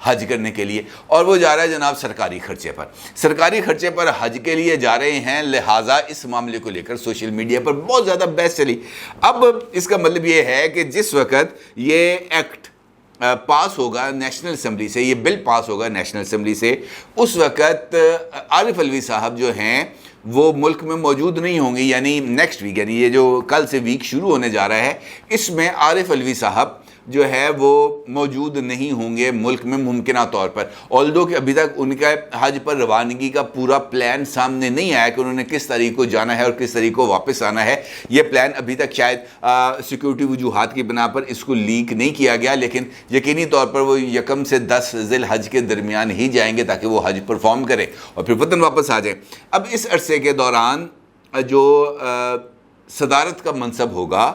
حج کرنے کے لیے، اور وہ جا رہا ہے جناب سرکاری خرچے پر حج کے لیے جا رہے ہیں، لہٰذا اس معاملے کو لے کر سوشل میڈیا پر بہت زیادہ بحث چلی۔ اب اس کا مطلب یہ ہے کہ جس وقت یہ ایکٹ پاس ہوگا نیشنل اسمبلی سے، یہ بل پاس ہوگا نیشنل اسمبلی سے، اس وقت عارف علوی صاحب جو ہیں وہ ملک میں موجود نہیں ہوں گے، یعنی نیکسٹ ویک، یعنی یہ جو کل سے ویک شروع ہونے جا رہا ہے، اس میں عارف علوی صاحب جو ہے وہ موجود نہیں ہوں گے ملک میں ممکنہ طور پر، آلدو کہ ابھی تک ان کا حج پر روانگی کا پورا پلان سامنے نہیں آیا کہ انہوں نے کس طریقے کو جانا ہے اور کس طریقے کو واپس آنا ہے۔ یہ پلان ابھی تک شاید سیکیورٹی وجوہات کی بنا پر اس کو لیک نہیں کیا گیا، لیکن یقینی طور پر وہ 1 سے 10 ذی الحج کے درمیان ہی جائیں گے تاکہ وہ حج پرفارم کریں اور پھر وطن واپس آ جائیں۔ اب اس عرصے کے دوران جو صدارت کا منصب ہوگا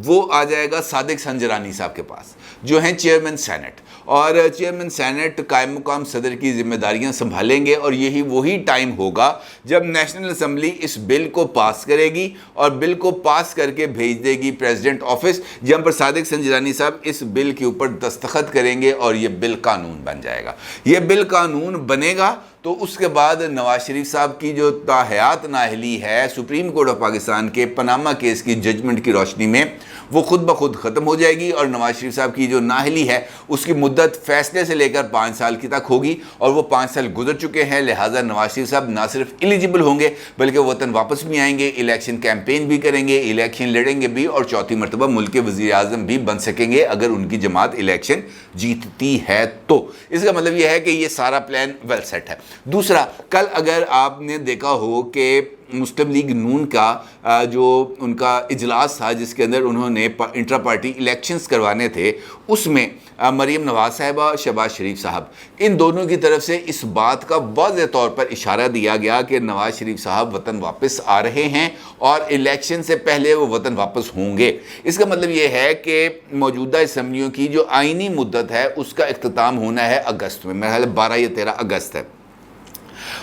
وہ آ جائے گا صادق سنجرانی صاحب کے پاس، جو ہیں چیئرمین سینٹ، اور چیئرمین سینٹ قائم مقام صدر کی ذمہ داریاں سنبھالیں گے، اور یہی وہی ٹائم ہوگا جب نیشنل اسمبلی اس بل کو پاس کرے گی اور بل کو پاس کر کے بھیج دے گی پریزیڈنٹ آفس، جہاں پر صادق سنجرانی صاحب اس بل کے اوپر دستخط کریں گے اور یہ بل قانون بن جائے گا۔ یہ بل قانون بنے گا تو اس کے بعد نواز شریف صاحب کی جو تاحیات نااہلی ہے سپریم کورٹ آف پاکستان کے پاناما کیس کی ججمنٹ کی روشنی میں، وہ خود بخود ختم ہو جائے گی، اور نواز شریف صاحب کی جو نااہلی ہے اس کی مدت فیصلے سے لے کر 5 سال کی تک ہوگی، اور وہ 5 سال گزر چکے ہیں، لہٰذا نواز شریف صاحب نہ صرف ایلیجیبل ہوں گے بلکہ وطن واپس بھی آئیں گے، الیکشن کیمپین بھی کریں گے، الیکشن لڑیں گے بھی، اور چوتھی مرتبہ ملک کے وزیر اعظم بھی بن سکیں گے اگر ان کی جماعت الیکشن جیتتی ہے تو۔ اس کا مطلب یہ ہے کہ یہ سارا پلان ویل سیٹ ہے۔ دوسرا، کل اگر آپ نے دیکھا ہو کہ مسلم لیگ نون کا جو ان کا اجلاس تھا جس کے اندر انہوں نے انٹرا پارٹی الیکشنز کروانے تھے، اس میں مریم نواز صاحبہ، شہباز شریف صاحب، ان دونوں کی طرف سے اس بات کا واضح طور پر اشارہ دیا گیا کہ نواز شریف صاحب وطن واپس آ رہے ہیں اور الیکشن سے پہلے وہ وطن واپس ہوں گے۔ اس کا مطلب یہ ہے کہ موجودہ اسمبلیوں کی جو آئینی مدت ہے اس کا اختتام ہونا ہے اگست میں، میرا خیال ہے 12 یا 13 اگست ہے،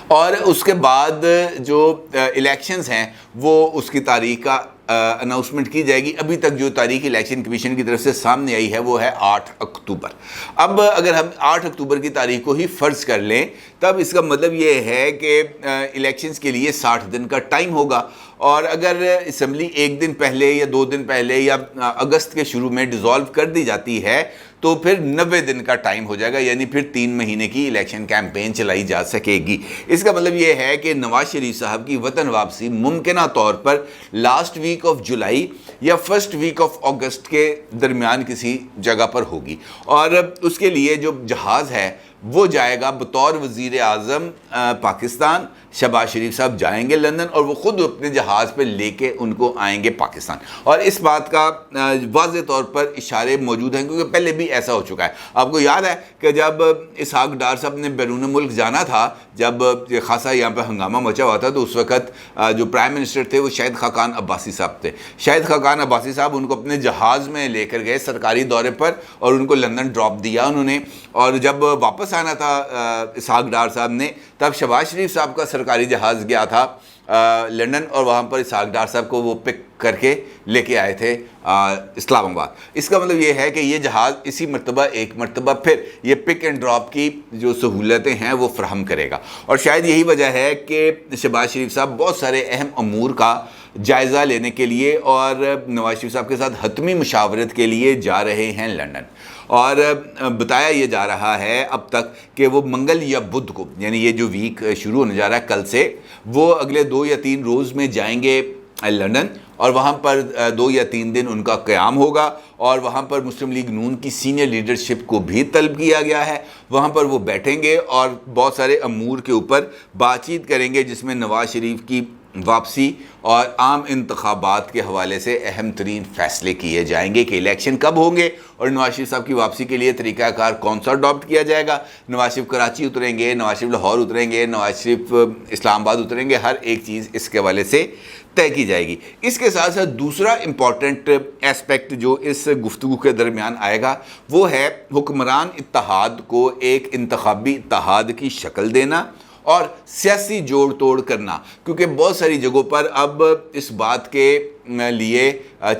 اور اس کے بعد جو الیکشنز ہیں وہ اس کی تاریخ کا اناؤنسمنٹ کی جائے گی۔ ابھی تک جو تاریخ الیکشن کمیشن کی طرف سے سامنے آئی ہے وہ ہے 8 اکتوبر۔ اب اگر ہم 8 اکتوبر کی تاریخ کو ہی فرض کر لیں تب اس کا مطلب یہ ہے کہ الیکشنز کے لیے 60 دن کا ٹائم ہوگا، اور اگر اسمبلی 1 دن پہلے یا 2 دن پہلے یا اگست کے شروع میں ڈیزالو کر دی جاتی ہے تو پھر 90 دن کا ٹائم ہو جائے گا، یعنی پھر 3 مہینے کی الیکشن کیمپین چلائی جا سکے گی۔ اس کا مطلب یہ ہے کہ نواز شریف صاحب کی وطن واپسی ممکنہ طور پر لاسٹ ویک آف جولائی یا فرسٹ ویک آف اگست کے درمیان کسی جگہ پر ہوگی، اور اس کے لیے جو جہاز ہے وہ جائے گا بطور وزیر اعظم پاکستان، شہباز شریف صاحب جائیں گے لندن، اور وہ خود اپنے جہاز پہ لے کے ان کو آئیں گے پاکستان، اور اس بات کا واضح طور پر اشارے موجود ہیں کیونکہ پہلے بھی ایسا ہو چکا ہے۔ آپ کو یاد ہے کہ جب اسحاق ڈار صاحب نے بیرون ملک جانا تھا، جب خاصا یہاں پہ ہنگامہ مچا ہوا تھا، تو اس وقت جو پرائم منسٹر تھے وہ شاہد خاقان عباسی صاحب تھے۔ شاہد خاقان عباسی صاحب ان کو اپنے جہاز میں لے کر گئے سرکاری دورے پر اور ان کو لندن ڈراپ دیا انہوں نے، اور جب واپس آنا تھا اسحاق ڈار صاحب نے تب شہباز شریف صاحب کا سرکاری جہاز گیا تھا لندن، اور وہاں پر اسحاق ڈار صاحب کو وہ پک کر کے لے کے آئے تھے اسلام آباد۔ اس کا مطلب یہ ہے کہ یہ جہاز اسی مرتبہ ایک مرتبہ پھر یہ پک اینڈ ڈراپ کی جو سہولتیں ہیں وہ فراہم کرے گا، اور شاید یہی وجہ ہے کہ شہباز شریف صاحب بہت سارے اہم امور کا جائزہ لینے کے لیے اور نواز شریف صاحب کے ساتھ حتمی مشاورت کے لیے جا رہے ہیں لندن، اور بتایا یہ جا رہا ہے اب تک کہ وہ منگل یا بدھ کو، یعنی یہ جو ویک شروع ہونے جا رہا ہے کل سے، وہ اگلے 2 یا 3 روز میں جائیں گے لندن، اور وہاں پر 2 یا 3 دن ان کا قیام ہوگا، اور وہاں پر مسلم لیگ نون کی سینئر لیڈرشپ کو بھی طلب کیا گیا ہے، وہاں پر وہ بیٹھیں گے اور بہت سارے امور کے اوپر بات چیت کریں گے، جس میں نواز شریف کی واپسی اور عام انتخابات کے حوالے سے اہم ترین فیصلے کیے جائیں گے کہ الیکشن کب ہوں گے اور نواز شریف صاحب کی واپسی کے لیے طریقہ کار کون سا اڈاپٹ کیا جائے گا۔ نواز شریف کراچی اتریں گے، نواز شریف لاہور اتریں گے، نواز شریف اسلام آباد اتریں گے، ہر ایک چیز اس کے حوالے سے طے کی جائے گی۔ اس کے ساتھ ساتھ دوسرا امپورٹنٹ ایسپیکٹ جو اس گفتگو کے درمیان آئے گا وہ ہے حکمران اتحاد کو ایک انتخابی اتحاد کی شکل دینا اور سیاسی جوڑ توڑ کرنا، کیونکہ بہت ساری جگہوں پر اب اس بات کے لیے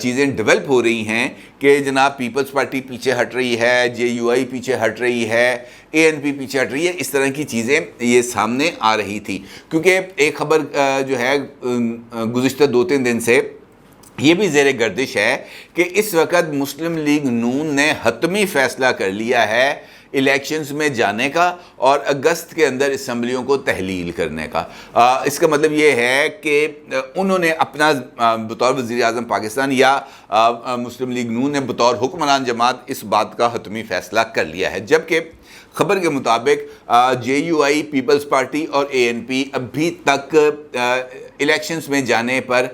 چیزیں ڈیولپ ہو رہی ہیں کہ جناب پیپلز پارٹی پیچھے ہٹ رہی ہے، جے یو آئی پیچھے ہٹ رہی ہے، اے این پی پیچھے ہٹ رہی ہے، اس طرح کی چیزیں یہ سامنے آ رہی تھی. کیونکہ ایک خبر جو ہے گزشتہ 2-3 دن سے یہ بھی زیر گردش ہے کہ اس وقت مسلم لیگ نون نے حتمی فیصلہ کر لیا ہے الیکشنز میں جانے کا اور اگست کے اندر اسمبلیوں کو تحلیل کرنے کا. اس کا مطلب یہ ہے کہ انہوں نے اپنا بطور وزیر اعظم پاکستان یا مسلم لیگ نون نے بطور حکمران جماعت اس بات کا حتمی فیصلہ کر لیا ہے. جبکہ خبر کے مطابق جے یو آئی، پیپلز پارٹی اور اے این پی ابھی تک الیکشنز میں جانے پر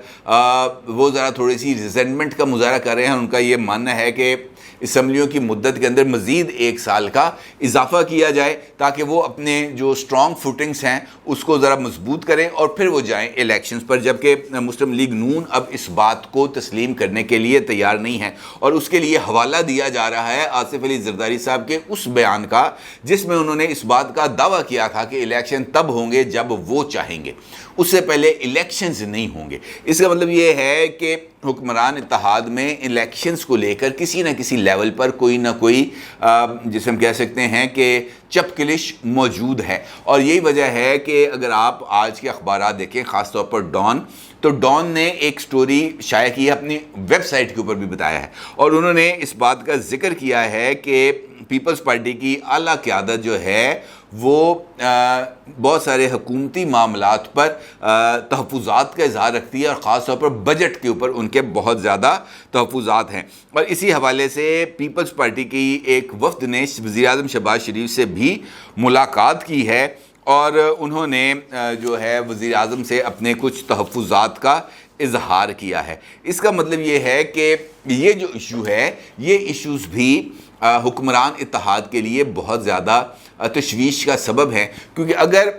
وہ ذرا تھوڑی سی ریزنٹمنٹ کا مظاہرہ کر رہے ہیں. ان کا یہ ماننا ہے کہ اسمبلیوں کی مدت کے اندر مزید 1 سال کا اضافہ کیا جائے تاکہ وہ اپنے جو سٹرونگ فوٹنگز ہیں اس کو ذرا مضبوط کریں اور پھر وہ جائیں الیکشنز پر. جبکہ مسلم لیگ نون اب اس بات کو تسلیم کرنے کے لیے تیار نہیں ہے اور اس کے لیے حوالہ دیا جا رہا ہے آصف علی زرداری صاحب کے اس بیان کا جس میں انہوں نے اس بات کا دعویٰ کیا تھا کہ الیکشن تب ہوں گے جب وہ چاہیں گے، اس سے پہلے الیکشنز نہیں ہوں گے. اس کا مطلب یہ ہے کہ حکمران اتحاد میں الیکشنز کو لے کر کسی نہ کسی لیول پر کوئی نہ کوئی جسے ہم کہہ سکتے ہیں کہ چپکلش موجود ہے. اور یہی وجہ ہے کہ اگر آپ آج کے اخبارات دیکھیں، خاص طور پر ڈان، تو ڈان نے ایک سٹوری شائع کی ہے، اپنی ویب سائٹ کے اوپر بھی بتایا ہے، اور انہوں نے اس بات کا ذکر کیا ہے کہ پیپلز پارٹی کی اعلیٰ قیادت جو ہے وہ بہت سارے حکومتی معاملات پر تحفظات کا اظہار رکھتی ہے اور خاص طور پر بجٹ کے اوپر ان کے بہت زیادہ تحفظات ہیں. اور اسی حوالے سے پیپلز پارٹی کی ایک وفد نے وزیر اعظم شہباز شریف سے بھی ملاقات کی ہے اور انہوں نے جو ہے وزیر اعظم سے اپنے کچھ تحفظات کا اظہار کیا ہے. اس کا مطلب یہ ہے کہ یہ جو ایشو ہے، یہ ایشوز بھی حکمران اتحاد کے لیے بہت زیادہ تشویش کا سبب ہے. کیونکہ اگر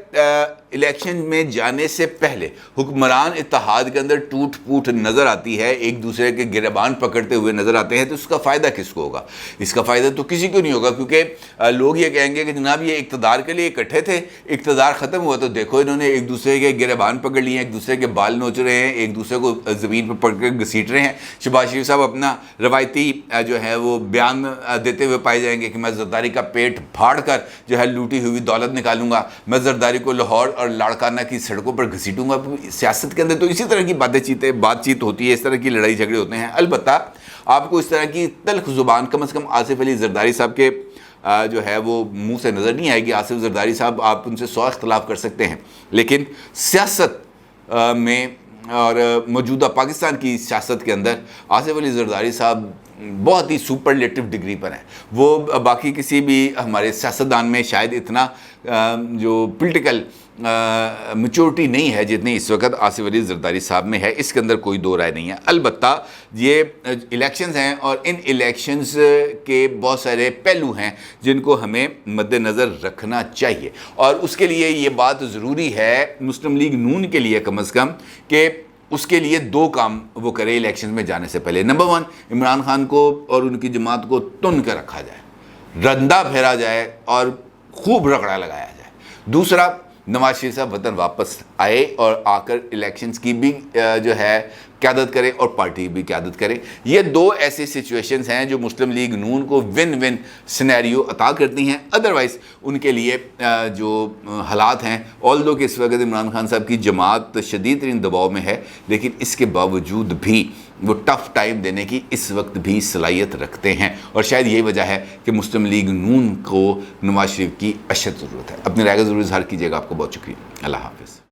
الیکشن میں جانے سے پہلے حکمران اتحاد کے اندر ٹوٹ پوٹ نظر آتی ہے، ایک دوسرے کے گریبان پکڑتے ہوئے نظر آتے ہیں، تو اس کا فائدہ کس کو ہوگا؟ اس کا فائدہ تو کسی کو نہیں ہوگا، کیونکہ لوگ یہ کہیں گے کہ جناب یہ اقتدار کے لیے اکٹھے تھے، اقتدار ختم ہوا تو دیکھو انہوں نے ایک دوسرے کے گریبان پکڑ لیے ہیں، ایک دوسرے کے بال نوچ رہے ہیں، ایک دوسرے کو زمین پر پکڑ کے گھسیٹ رہے ہیں. شہباز شریف صاحب اپنا روایتی جو ہے وہ بیان دیتے ہوئے پائے جائیں گے کہ میں زرداری کا پیٹ پھاڑ کر جو ہے لوٹی ہوئی دولت نکالوں گا، میں زرداری کو لاہور اور لاڑکانہ کی سڑکوں پر گھسیٹوں گا. سیاست کے اندر تو اسی طرح کی بات چیت ہوتی ہے، اس طرح کی لڑائی جھگڑے ہوتے ہیں. البتہ آپ کو اس طرح کی تلخ زبان کم از کم آصف علی زرداری صاحب کے جو ہے وہ منہ سے نظر نہیں آئے گی. آصف زرداری صاحب آپ ان سے 100 اختلاف کر سکتے ہیں، لیکن سیاست میں اور موجودہ پاکستان کی سیاست کے اندر آصف علی زرداری صاحب بہت ہی سپرلیٹو ڈگری پر ہیں. وہ باقی کسی بھی ہمارے سیاستدان میں شاید اتنا جو پولیٹیکل میچورٹی نہیں ہے جتنی اس وقت آصف علی زرداری صاحب میں ہے. اس کے اندر کوئی دو رائے نہیں ہے. البتہ یہ الیکشنز ہیں اور ان الیکشنز کے بہت سارے پہلو ہیں جن کو ہمیں مد نظر رکھنا چاہیے، اور اس کے لیے یہ بات ضروری ہے مسلم لیگ نون کے لیے کم از کم کہ اس کے لیے 2 کام وہ کرے الیکشن میں جانے سے پہلے. نمبر 1، عمران خان کو اور ان کی جماعت کو تن کر رکھا جائے، رندہ پھیرا جائے اور خوب رگڑا لگایا جائے. دوسرا، نواز شریف صاحب وطن واپس آئے اور آ کر الیکشنز کی بھی جو ہے قیادت کرے اور پارٹی بھی قیادت کرے. یہ 2 ایسی سچویشنز ہیں جو مسلم لیگ نون کو ون ون سینیریو عطا کرتی ہیں. ادروائز ان کے لیے جو حالات ہیں، آلدو کہ اس وقت عمران خان صاحب کی جماعت شدید ترین دباؤ میں ہے، لیکن اس کے باوجود بھی وہ ٹف ٹائم دینے کی اس وقت بھی صلاحیت رکھتے ہیں، اور شاید یہی وجہ ہے کہ مسلم لیگ نون کو نواز شریف کی اشد ضرورت ہے. اپنی رائے کا ضرور اظہار کیجیے گا. آپ کو بہت شکریہ. اللہ حافظ.